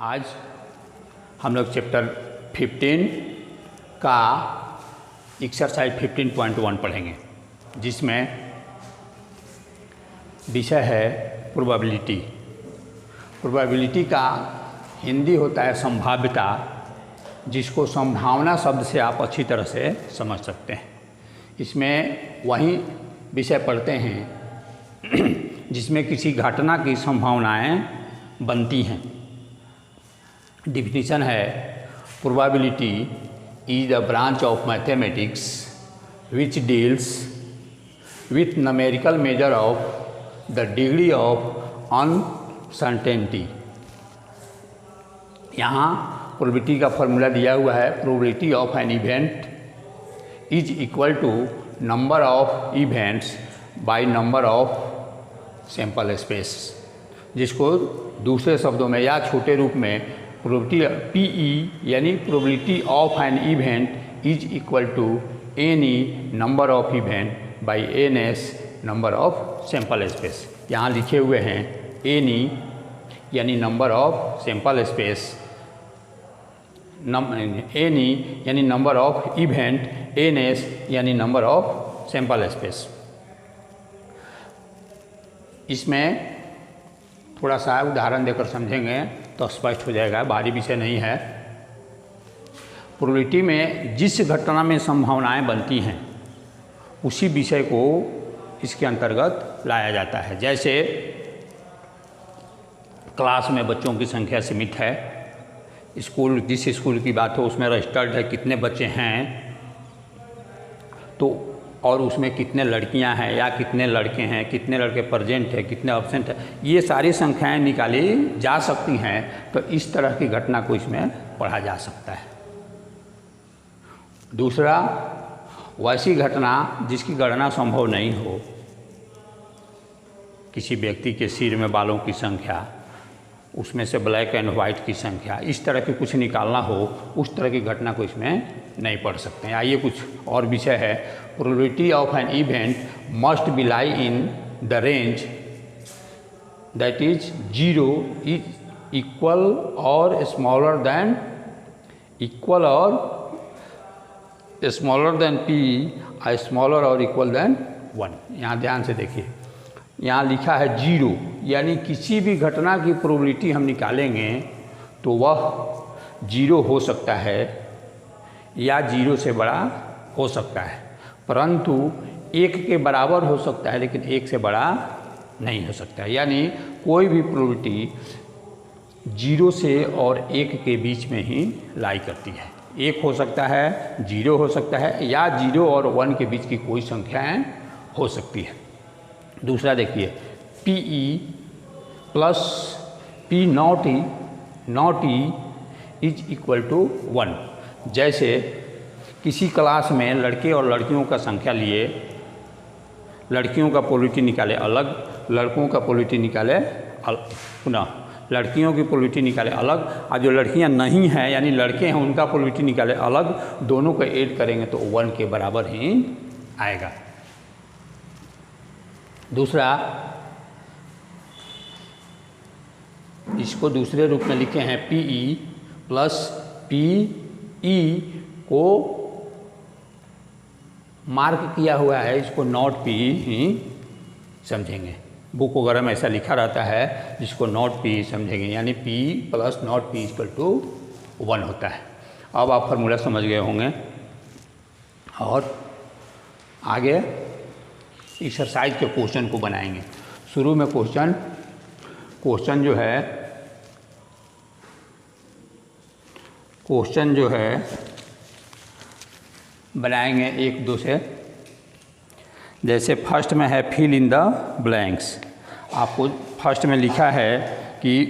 आज हम लोग चैप्टर 15 का एक्सरसाइज 15.1 पढ़ेंगे, जिसमें विषय है प्रोबेबिलिटी। प्रोबेबिलिटी का हिंदी होता है संभाव्यता, जिसको संभावना शब्द से आप अच्छी तरह से समझ सकते हैं। इसमें वही विषय पढ़ते हैं जिसमें किसी घटना की संभावनाएं बनती हैं। डिफिनीशन है probability is the branch of mathematics which deals with numerical measure of the degree of uncertainty. यहाँ प्रोबेबिलिटी का फॉर्मूला दिया हुआ है, probability of an event is equal to number of events by number of sample space, जिसको दूसरे शब्दों में या छोटे रूप में प्रोबेबिलिटी PE यानी probability of an event is equal to any number of event by NS number of sample space. यहाँ लिखे हुए हैं एनी यानी number of sample space, any यानी नंबर ऑफ इवेंट, NS यानी नंबर ऑफ सैंपल स्पेस। इसमें थोड़ा सा उदाहरण देकर समझेंगे तो स्पष्ट हो जाएगा, भारी विषय नहीं है। प्रोबेबिलिटी में जिस घटना में संभावनाएं बनती हैं उसी विषय को इसके अंतर्गत लाया जाता है। जैसे क्लास में बच्चों की संख्या सीमित है, स्कूल जिस स्कूल की बात हो उसमें रजिस्टर्ड है कितने बच्चे हैं, तो और उसमें कितने लड़कियां हैं या कितने लड़के हैं, कितने लड़के प्रेजेंट हैं, कितने एब्सेंट हैं, ये सारी संख्याएं निकाली जा सकती हैं। तो इस तरह की घटना को इसमें पढ़ा जा सकता है। दूसरा, वैसी घटना जिसकी गणना संभव नहीं हो, किसी व्यक्ति के सिर में बालों की संख्या, उसमें से ब्लैक एंड वाइट की संख्या, इस तरह की कुछ निकालना हो, उस तरह की घटना को इसमें नहीं पढ़ सकते हैं। आइए कुछ और विषय है। Probability of an event must be lie in the range that is 0 is equal और स्मॉलर देन P, स्मॉलर और इक्वल देन 1। यहाँ ध्यान से देखिए, यहाँ लिखा है 0, यानी किसी भी घटना की प्रोबेबिलिटी हम निकालेंगे तो वह 0 हो सकता है या 0 से बड़ा हो सकता है, परंतु 1 के बराबर हो सकता है लेकिन 1 से बड़ा नहीं हो सकता है। यानी कोई भी प्रोबेबिलिटी 0 से और 1 के बीच में ही लाई करती है। 1 हो सकता है, 0 हो सकता है, या 0 और 1 के बीच की कोई संख्याएं हो सकती है। दूसरा देखिए, PE plus P not E is equal to 1। जैसे किसी क्लास में लड़के और लड़कियों का संख्या लिए, लड़कियों का प्रोबेबिलिटी निकाले अलग, लड़कों का प्रोबेबिलिटी निकाले पुनः लड़कियों की प्रोबेबिलिटी निकाले अलग, और जो लड़कियां नहीं हैं यानी लड़के हैं उनका प्रोबेबिलिटी निकाले अलग, दोनों को ऐड करेंगे तो 1 के बराबर ही आएगा। दूसरा, इसको दूसरे रूप में लिखे हैं PE प्लस PE को मार्क किया हुआ है, इसको नॉट PE ही समझेंगे। बुक वगैरह में ऐसा लिखा रहता है जिसको नॉट PE समझेंगे, यानी PE plus not PE equal to 1 होता है। अब आप फार्मूला समझ गए होंगे और आगे एक्सरसाइज के क्वेश्चन को बनाएंगे। शुरू में क्वेश्चन जो है बनाएंगे 1, 2 से। जैसे फर्स्ट में है फिल इन द ब्लैंक्स। आपको फर्स्ट में लिखा है कि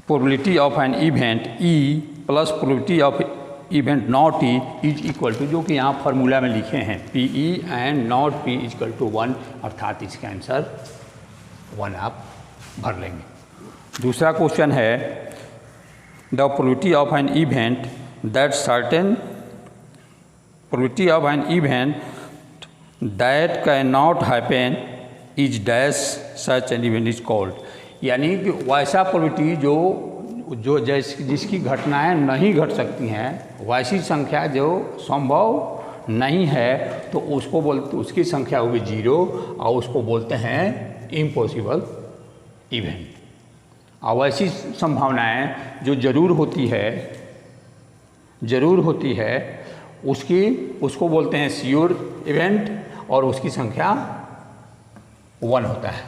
probability of an event E plus probability of event not E is equal to, जो कि यहाँ फार्मूला में लिखे हैं PE and not P is equal to 1, अर्थात इसका आंसर 1 आप भर लेंगे। दूसरा क्वेश्चन है the probability of an event that certain probability of an event that can not happen is dash such an event is called. यानी कि वैसा प्रोबेबिलिटी जो जो जिसकी घटनाएं नहीं घट सकती हैं वैसी संख्या जो संभव नहीं है तो उसकी संख्या होगी 0 और उसको बोलते हैं इम्पॉसिबल इवेंट। और वैसी संभावनाएं जो ज़रूर होती है उसको बोलते हैं श्योर इवेंट और उसकी संख्या 1 होता है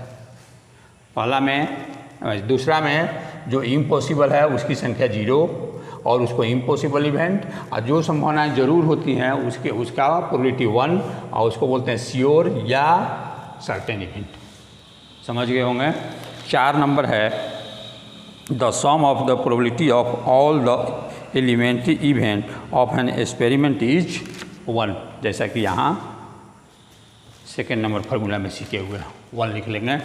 पहला में। दूसरा में जो इम्पॉसिबल है उसकी संख्या 0 और उसको इम्पॉसिबल इवेंट, और जो संभावनाएं जरूर होती हैं उसका प्रोबेबिलिटी 1 और उसको बोलते हैं श्योर या सर्टेन इवेंट। समझ गए होंगे। 4 नंबर है the sum of the probability of all the elementary event of an experiment is 1। जैसा कि यहाँ सेकेंड नंबर फार्मूला में सीखे हुए 1 लिख लेंगे।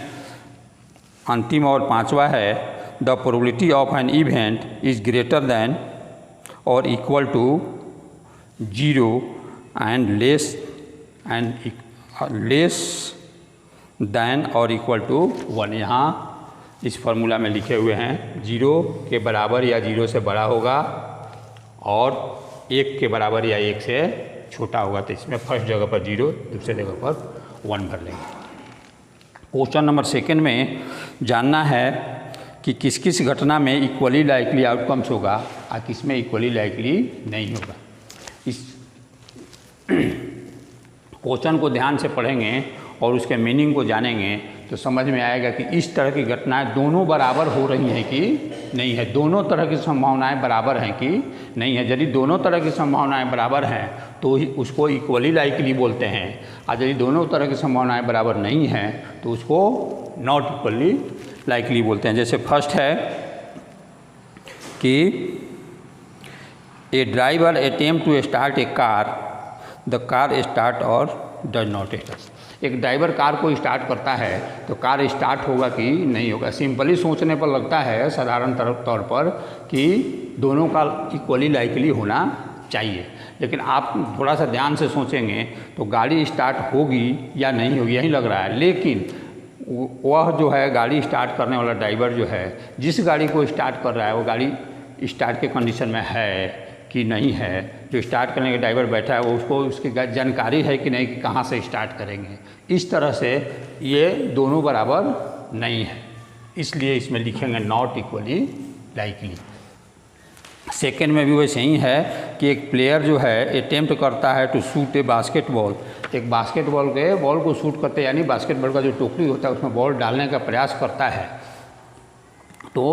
अंतिम और 5वां है the probability of an event is greater than or equal to 0 and less than or equal to 1। यहाँ इस फार्मूला में लिखे हुए हैं 0 के बराबर या 0 से बड़ा होगा और 1 के बराबर या 1 से छोटा होगा। तो इसमें फर्स्ट जगह पर 0, दूसरे जगह पर 1 भर लेंगे। क्वेश्चन नंबर 2 में जानना है कि किस किस घटना में इक्वली लाइकली आउटकम्स होगा और किस में इक्वली लाइकली नहीं होगा। इस क्वेश्चन को ध्यान से पढ़ेंगे और उसके मीनिंग को जानेंगे तो समझ में आएगा कि इस तरह की घटनाएं दोनों बराबर हो रही हैं कि नहीं है, दोनों तरह की संभावनाएं बराबर हैं कि नहीं है। यदि दोनों तरह की संभावनाएं बराबर हैं तो उसको इक्वली लाइकली बोलते हैं, और यदि दोनों तरह की संभावनाएं बराबर नहीं हैं तो उसको नॉट इक्वली लाइकली बोलते हैं। जैसे फर्स्ट है कि a driver attempt to start a car, the car start or does not start. एक ड्राइवर कार को स्टार्ट करता है तो कार स्टार्ट होगा कि नहीं होगा। सिंपली सोचने पर लगता है साधारण तौर पर कि दोनों का इक्वली लाइकली होना चाहिए, लेकिन आप थोड़ा सा ध्यान से सोचेंगे तो गाड़ी स्टार्ट होगी या नहीं होगी यही लग रहा है। लेकिन वह जो है गाड़ी स्टार्ट करने वाला ड्राइवर जो है जिस गाड़ी को स्टार्ट कर रहा है वो गाड़ी स्टार्ट के कंडीशन में है कि नहीं है। जो स्टार्ट करने के ड्राइवर बैठा है वो उसको उसकी जानकारी है कि नहीं कि कहाँ से स्टार्ट करेंगे। इस तरह से ये दोनों बराबर नहीं है, इसलिए इसमें लिखेंगे नॉट इक्वली लाइकली। सेकेंड में भी वैसे ही है कि एक प्लेयर जो है अटेम्प्ट करता है टू शूट ए बास्केटबॉल, एक बास्केटबॉल के बॉल को शूट करते यानी बास्केटबॉल का जो टोकरी होता है उसमें बॉल डालने का प्रयास करता है। तो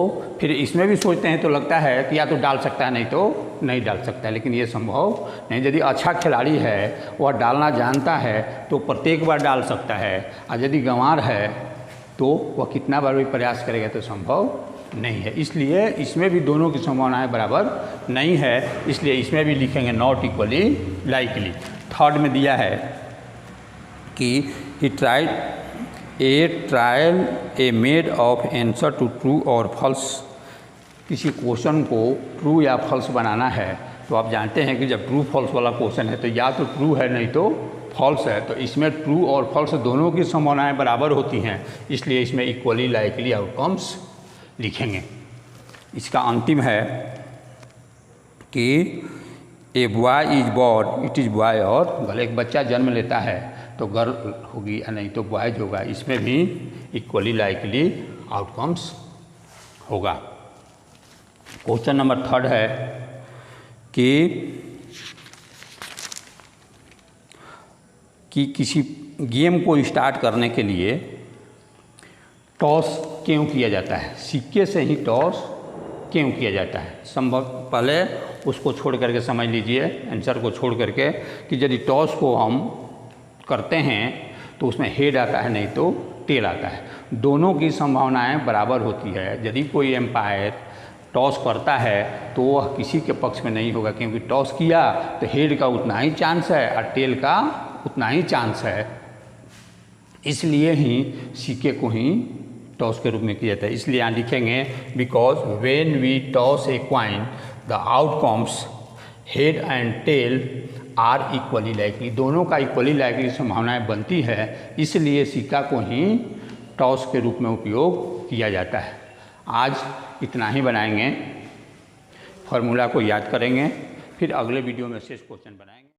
फिर इसमें भी सोचते हैं तो लगता है कि या तो डाल सकता है नहीं तो नहीं डाल सकता है, लेकिन ये संभव नहीं। यदि अच्छा खिलाड़ी है वह डालना जानता है तो प्रत्येक बार डाल सकता है, और यदि गंवार है तो वह कितना बार भी प्रयास करेगा तो संभव नहीं है। इसलिए इसमें भी दोनों की संभावनाएं बराबर नहीं है, इसलिए इसमें भी लिखेंगे नॉट इक्वली लाइकली। थर्ड में दिया है कि he tried a made of answer to true और फॉल्स। किसी क्वेश्चन को ट्रू या फॉल्स बनाना है तो आप जानते हैं कि जब ट्रू फॉल्स वाला क्वेश्चन है तो या तो ट्रू है नहीं तो फॉल्स है। तो इसमें ट्रू और फॉल्स दोनों की संभावनाएं बराबर होती हैं, इसलिए इसमें इक्वली लाइकली आउटकम्स लिखेंगे। इसका अंतिम है कि a boy is born, it is boy और गर्ल। एक बच्चा जन्म लेता है तो गर्ल होगी या नहीं तो बॉयज होगा। इसमें भी इक्वली लाइकली आउटकम्स होगा। क्वेश्चन नंबर 3 है कि किसी गेम को स्टार्ट करने के लिए टॉस क्यों किया जाता है, सिक्के से ही टॉस क्यों किया जाता है। संभव पहले उसको छोड़ करके समझ लीजिए, आंसर को छोड़ करके, कि यदि टॉस को हम करते हैं तो उसमें हेड आता है नहीं तो टेल आता है। दोनों की संभावनाएं बराबर होती है। यदि कोई एम्पायर टॉस करता है तो वह किसी के पक्ष में नहीं होगा, क्योंकि टॉस किया तो हेड का उतना ही चांस है और टेल का उतना ही चांस है। इसलिए ही सिक्के को ही टॉस के रूप में किया जाता है। इसलिए यहाँ लिखेंगे because when we toss a coin the outcomes head and tail are equally likely. दोनों का इक्वली लाइकली संभावनाएं बनती है, इसलिए सिक्का को ही टॉस के रूप में उपयोग किया जाता है। आज इतना ही बनाएंगे। फार्मूला को याद करेंगे, फिर अगले वीडियो में शेष क्वेश्चन बनाएंगे।